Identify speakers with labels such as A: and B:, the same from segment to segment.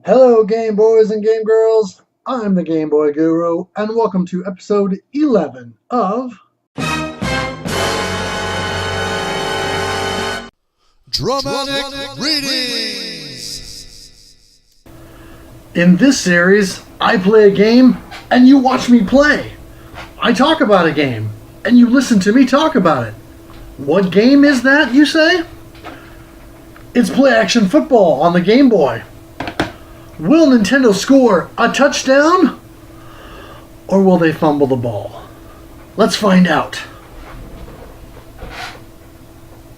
A: Hello, Game Boys and Game Girls. I'm the Game Boy Guru, and welcome to episode 11 of
B: Dramatic Readings.
A: In this series, I play a game and you watch me play. I talk about a game and you listen to me talk about it. What game is that, you say? It's play action football on the Game Boy. Will Nintendo score a touchdown? Or will they fumble the ball? Let's find out.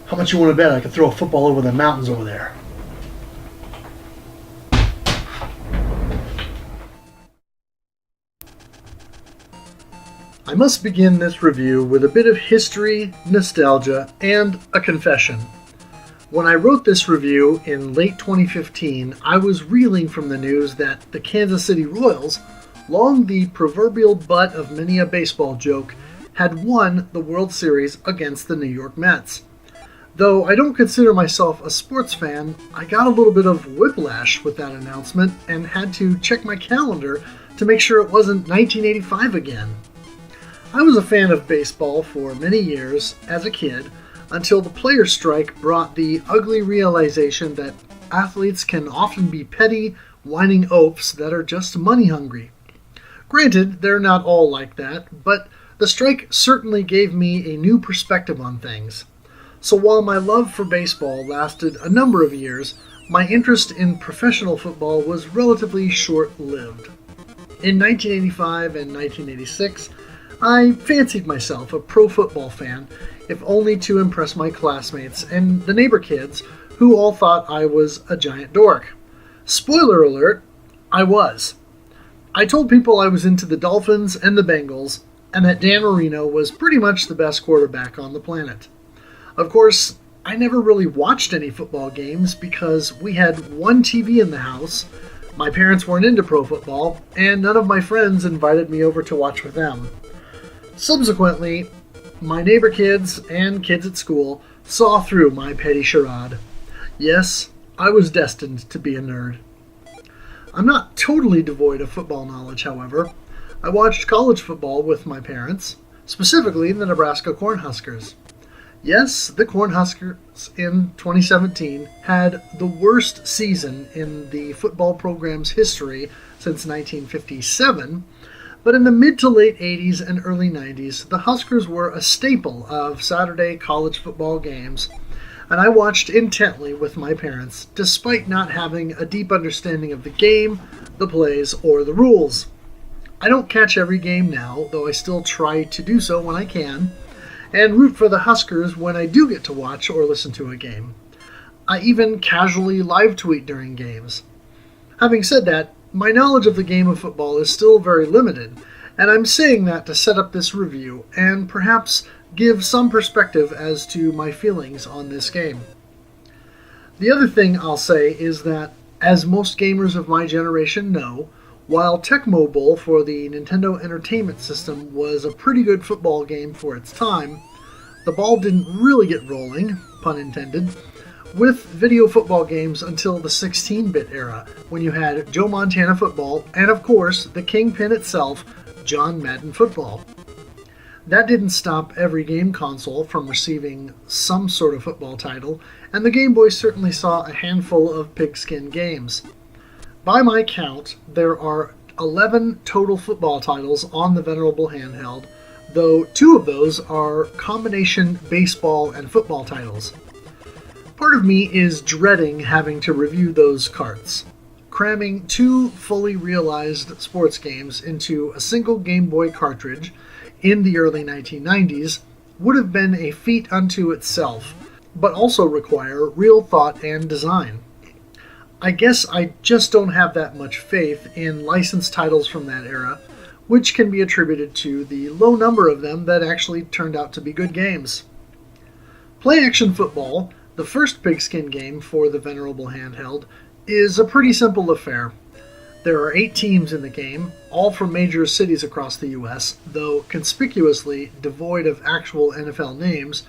A: How much you want to bet I could throw a football over the mountains over there? I must begin this review with a bit of history, nostalgia, and a confession. When I wrote this review in late 2015, I was reeling from the news that the Kansas City Royals, long the proverbial butt of many a baseball joke, had won the World Series against the New York Mets. Though I don't consider myself a sports fan, I got a little bit of whiplash with that announcement and had to check my calendar to make sure it wasn't 1985 again. I was a fan of baseball for many years as a kid, until the players' strike brought the ugly realization that athletes can often be petty, whining oafs that are just money hungry. Granted, they're not all like that, but the strike certainly gave me a new perspective on things. So while my love for baseball lasted a number of years, my interest in professional football was relatively short-lived. In 1985 and 1986, I fancied myself a pro football fan, if only to impress my classmates and the neighbor kids who all thought I was a giant dork. Spoiler alert, I was. I told people I was into the Dolphins and the Bengals, and that Dan Marino was pretty much the best quarterback on the planet. Of course, I never really watched any football games because we had one TV in the house, my parents weren't into pro football, and none of my friends invited me over to watch with them. Subsequently, my neighbor kids and kids at school saw through my petty charade. Yes, I was destined to be a nerd. I'm not totally devoid of football knowledge, however. I watched college football with my parents, specifically the Nebraska Cornhuskers. Yes, the Cornhuskers in 2017 had the worst season in the football program's history since 1957, but in the mid to late 80s and early 90s, the Huskers were a staple of Saturday college football games, and I watched intently with my parents, despite not having a deep understanding of the game, the plays, or the rules. I don't catch every game now, though I still try to do so when I can, and root for the Huskers when I do get to watch or listen to a game. I even casually live tweet during games. Having said that, my knowledge of the game of football is still very limited, and I'm saying that to set up this review and perhaps give some perspective as to my feelings on this game. The other thing I'll say is that, as most gamers of my generation know, while Tecmo Bowl for the Nintendo Entertainment System was a pretty good football game for its time, the ball didn't really get rolling, pun intended, with video football games until the 16-bit era, when you had Joe Montana football and, of course, the kingpin itself, John Madden football. That didn't stop every game console from receiving some sort of football title, and the Game Boy certainly saw a handful of pigskin games. By my count, there are 11 total football titles on the venerable handheld, though 2 of those are combination baseball and football titles. Part of me is dreading having to review those carts. Cramming 2 fully realized sports games into a single Game Boy cartridge in the early 1990s would have been a feat unto itself, but also require real thought and design. I guess I just don't have that much faith in licensed titles from that era, which can be attributed to the low number of them that actually turned out to be good games. Play action football, the first pigskin game for the venerable handheld, is a pretty simple affair. There are 8 teams in the game, all from major cities across the US, though conspicuously devoid of actual NFL names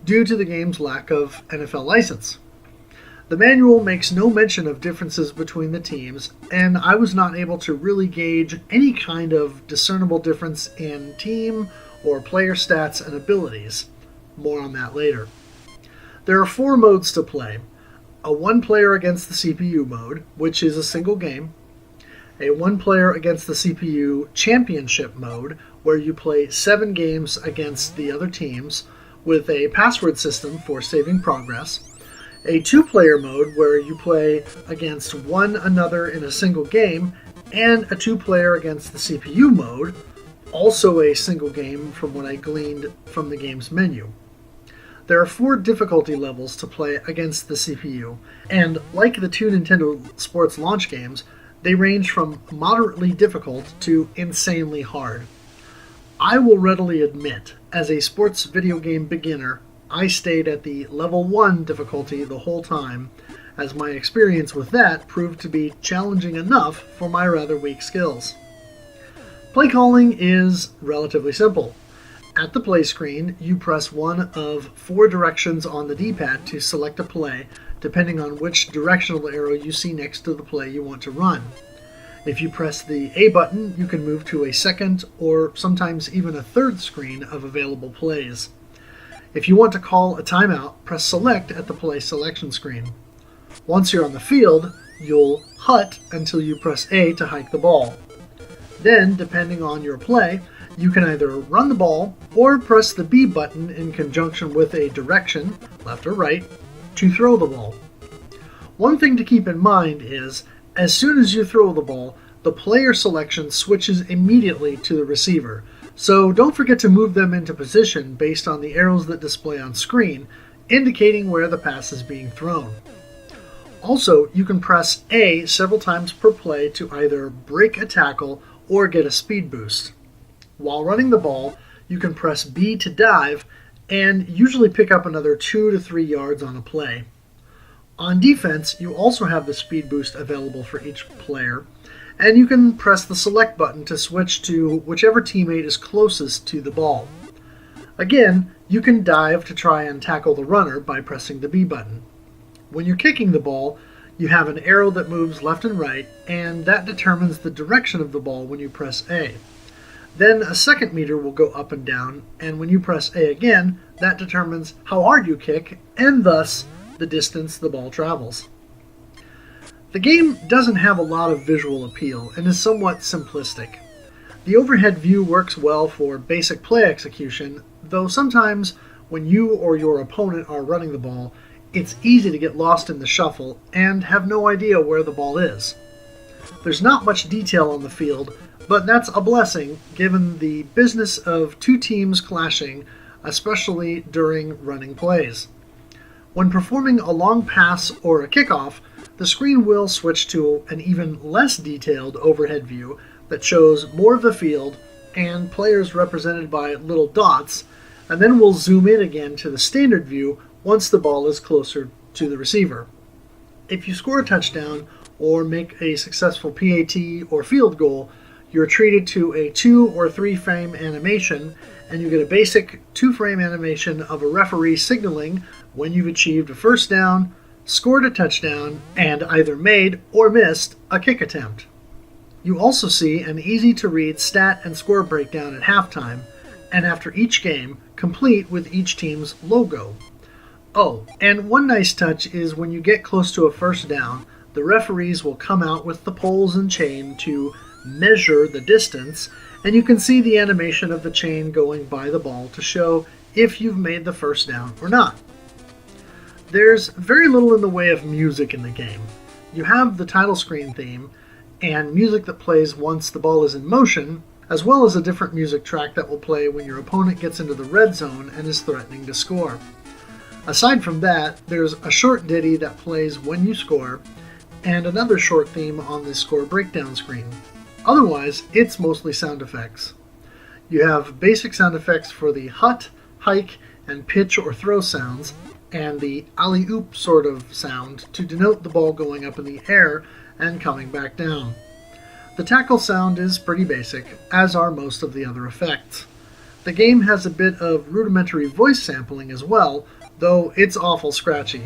A: due to the game's lack of NFL license. The manual makes no mention of differences between the teams, and I was not able to really gauge any kind of discernible difference in team or player stats and abilities. More on that later. There are 4 modes to play. A 1-player against the CPU mode, which is a single game. A 1-player against the CPU championship mode, where you play 7 games against the other teams, with a password system for saving progress. A 2-player mode, where you play against one another in a single game, and a 2-player against the CPU mode, also a single game from what I gleaned from the game's menu. There are 4 difficulty levels to play against the CPU, and like the 2 Nintendo Sports launch games, they range from moderately difficult to insanely hard. I will readily admit, as a sports video game beginner, I stayed at the level 1 difficulty the whole time, as my experience with that proved to be challenging enough for my rather weak skills. Play calling is relatively simple. At the play screen, you press one of 4 directions on the D-pad to select a play, depending on which directional arrow you see next to the play you want to run. If you press the A button, you can move to a second or sometimes even a third screen of available plays. If you want to call a timeout, press select at the play selection screen. Once you're on the field, you'll hut until you press A to hike the ball. Then, depending on your play, you can either run the ball or press the B button in conjunction with a direction, left or right, to throw the ball. One thing to keep in mind is, as soon as you throw the ball, the player selection switches immediately to the receiver, so don't forget to move them into position based on the arrows that display on screen, indicating where the pass is being thrown. Also, you can press A several times per play to either break a tackle or get a speed boost. While running the ball, you can press B to dive and usually pick up another 2 to 3 yards on a play. On defense, you also have the speed boost available for each player, and you can press the select button to switch to whichever teammate is closest to the ball. Again, you can dive to try and tackle the runner by pressing the B button. When you're kicking the ball, you have an arrow that moves left and right, and that determines the direction of the ball when you press A. Then a second meter will go up and down, and when you press A again, that determines how hard you kick, and thus the distance the ball travels. The game doesn't have a lot of visual appeal and is somewhat simplistic. The overhead view works well for basic play execution, though sometimes when you or your opponent are running the ball, it's easy to get lost in the shuffle and have no idea where the ball is. There's not much detail on the field, but that's a blessing given the business of 2 teams clashing, especially during running plays. When performing a long pass or a kickoff, the screen will switch to an even less detailed overhead view that shows more of the field and players represented by little dots, and then we'll zoom in again to the standard view once the ball is closer to the receiver. If you score a touchdown or make a successful PAT or field goal, you're treated to a 2 or 3 frame animation, and you get a basic 2-frame animation of a referee signaling when you've achieved a first down, scored a touchdown, and either made or missed a kick attempt. You also see an easy-to-read stat and score breakdown at halftime, and after each game, complete with each team's logo. Oh, and one nice touch is when you get close to a first down, the referees will come out with the poles and chain to measure the distance, and you can see the animation of the chain going by the ball to show if you've made the first down or not. There's very little in the way of music in the game. You have the title screen theme and music that plays once the ball is in motion, as well as a different music track that will play when your opponent gets into the red zone and is threatening to score. Aside from that, there's a short ditty that plays when you score, and another short theme on the score breakdown screen. Otherwise, it's mostly sound effects. You have basic sound effects for the hut, hike, and pitch or throw sounds, and the alley-oop sort of sound to denote the ball going up in the air and coming back down. The tackle sound is pretty basic, as are most of the other effects. The game has a bit of rudimentary voice sampling as well, though it's awful scratchy.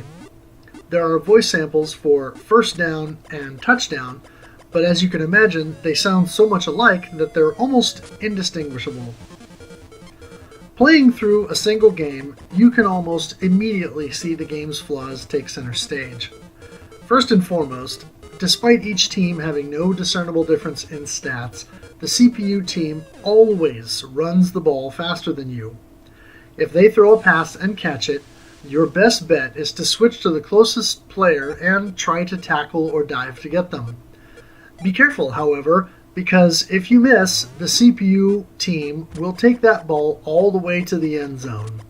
A: There are voice samples for first down and touchdown, but as you can imagine, they sound so much alike that they're almost indistinguishable. Playing through a single game, you can almost immediately see the game's flaws take center stage. First and foremost, despite each team having no discernible difference in stats, the CPU team always runs the ball faster than you. If they throw a pass and catch it, your best bet is to switch to the closest player and try to tackle or dive to get them. Be careful, however, because if you miss, the CPU team will take that ball all the way to the end zone.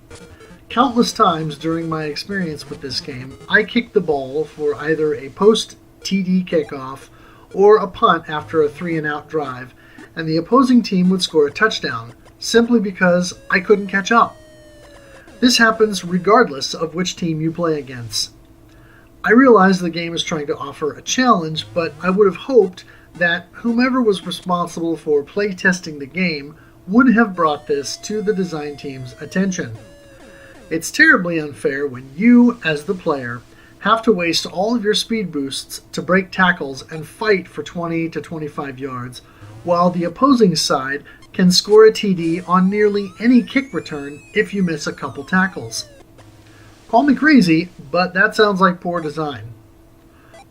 A: Countless times during my experience with this game, I kicked the ball for either a post-TD kickoff or a punt after a 3-and-out drive, and the opposing team would score a touchdown, simply because I couldn't catch up. This happens regardless of which team you play against. I realize the game is trying to offer a challenge, but I would have hoped that whomever was responsible for playtesting the game would have brought this to the design team's attention. It's terribly unfair when you, as the player, have to waste all of your speed boosts to break tackles and fight for 20 to 25 yards, while the opposing side can score a TD on nearly any kick return if you miss a couple tackles. Call me crazy, but that sounds like poor design.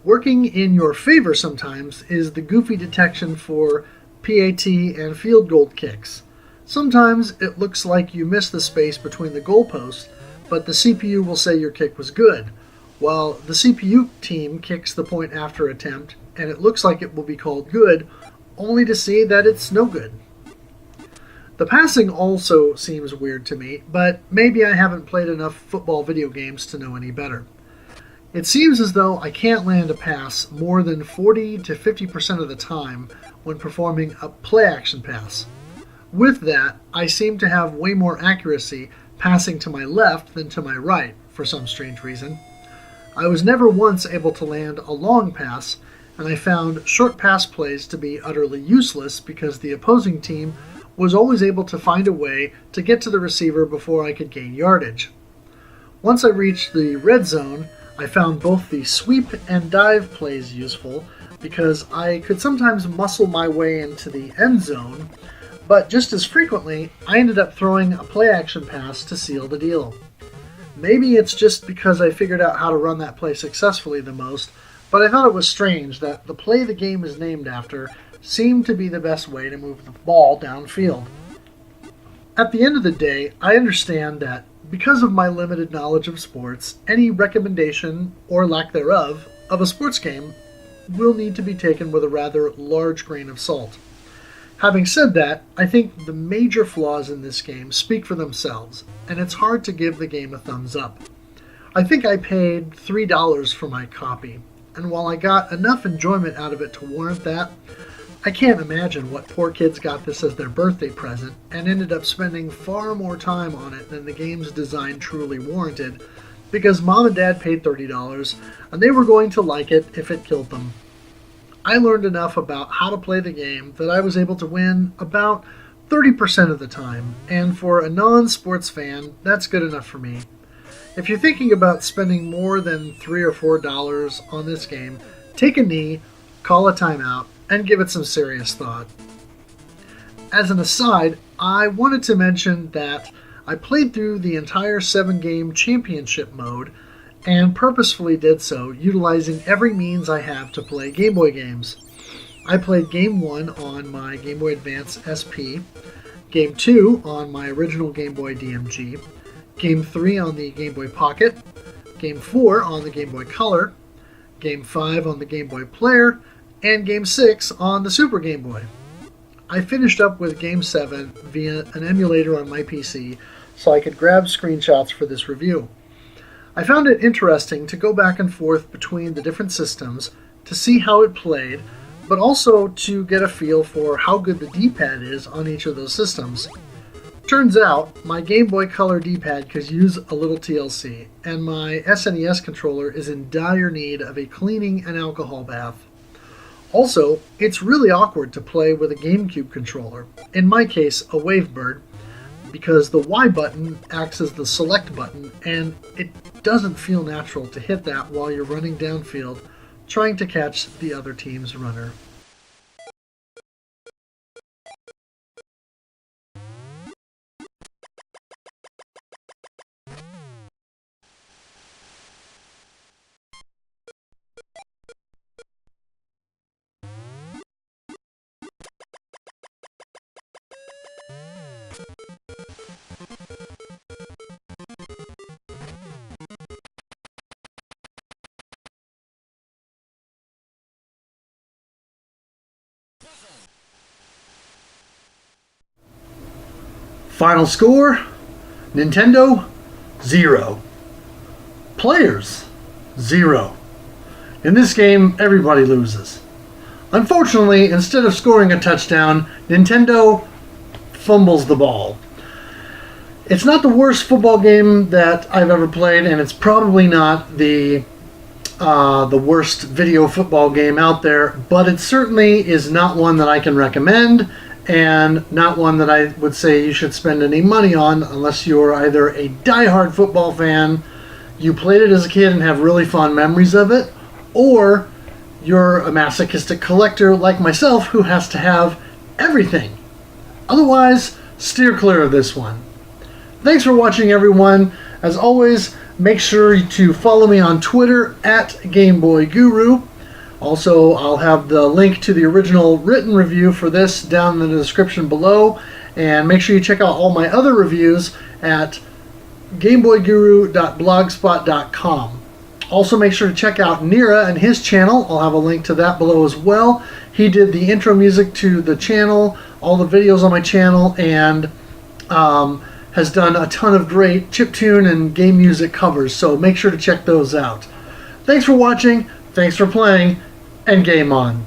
A: Working in your favor sometimes is the goofy detection for PAT and field goal kicks. Sometimes it looks like you missed the space between the goalposts, but the CPU will say your kick was good, while the CPU team kicks the point after attempt, and it looks like it will be called good, only to see that it's no good. The passing also seems weird to me, but maybe I haven't played enough football video games to know any better. It seems as though I can't land a pass more than 40 to 50% of the time when performing a play-action pass. With that, I seem to have way more accuracy passing to my left than to my right, for some strange reason. I was never once able to land a long pass, and I found short pass plays to be utterly useless because the opposing team was always able to find a way to get to the receiver before I could gain yardage. Once I reached the red zone, I found both the sweep and dive plays useful because I could sometimes muscle my way into the end zone, but just as frequently, I ended up throwing a play-action pass to seal the deal. Maybe it's just because I figured out how to run that play successfully the most, but I thought it was strange that the play the game is named after seemed to be the best way to move the ball downfield. At the end of the day, I understand that because of my limited knowledge of sports, any recommendation, or lack thereof, of a sports game will need to be taken with a rather large grain of salt. Having said that, I think the major flaws in this game speak for themselves, and it's hard to give the game a thumbs up. I think I paid $3 for my copy, and while I got enough enjoyment out of it to warrant that, I can't imagine what poor kids got this as their birthday present and ended up spending far more time on it than the game's design truly warranted, because mom and dad paid $30 and they were going to like it if it killed them. I learned enough about how to play the game that I was able to win about 30% of the time, and for a non-sports fan, that's good enough for me. If you're thinking about spending more than $3 or $4 on this game, take a knee, call a timeout, and give it some serious thought. As an aside, I wanted to mention that I played through the entire 7-game championship mode, and purposefully did so, utilizing every means I have to play Game Boy games. I played Game 1 on my Game Boy Advance SP, Game 2 on my original Game Boy DMG, Game 3 on the Game Boy Pocket, Game 4 on the Game Boy Color, Game 5 on the Game Boy Player, and Game 6 on the Super Game Boy. I finished up with Game 7 via an emulator on my PC so I could grab screenshots for this review. I found it interesting to go back and forth between the different systems to see how it played, but also to get a feel for how good the D-pad is on each of those systems. Turns out, my Game Boy Color D-pad could use a little TLC, and my SNES controller is in dire need of a cleaning and alcohol bath. Also, it's really awkward to play with a GameCube controller, in my case a Wavebird, because the Y button acts as the select button, and it doesn't feel natural to hit that while you're running downfield trying to catch the other team's runner. Final score, Nintendo, 0. Players, 0. In this game, everybody loses. Unfortunately, instead of scoring a touchdown, Nintendo fumbles the ball. It's not the worst football game that I've ever played, and it's probably not the worst video football game out there, but it certainly is not one that I can recommend, and not one that I would say you should spend any money on unless you're either a diehard football fan, you played it as a kid and have really fond memories of it, or you're a masochistic collector like myself who has to have everything. Otherwise, steer clear of this one. Thanks for watching, everyone. As always, make sure to follow me on Twitter at GameBoyGuru. Also, I'll have the link to the original written review for this down in the description below. And make sure you check out all my other reviews at GameBoyGuru.blogspot.com. Also, make sure to check out Nira and his channel. I'll have a link to that below as well. He did the intro music to the channel, all the videos on my channel, and has done a ton of great chiptune and game music covers. So make sure to check those out. Thanks for watching, thanks for playing, and game on.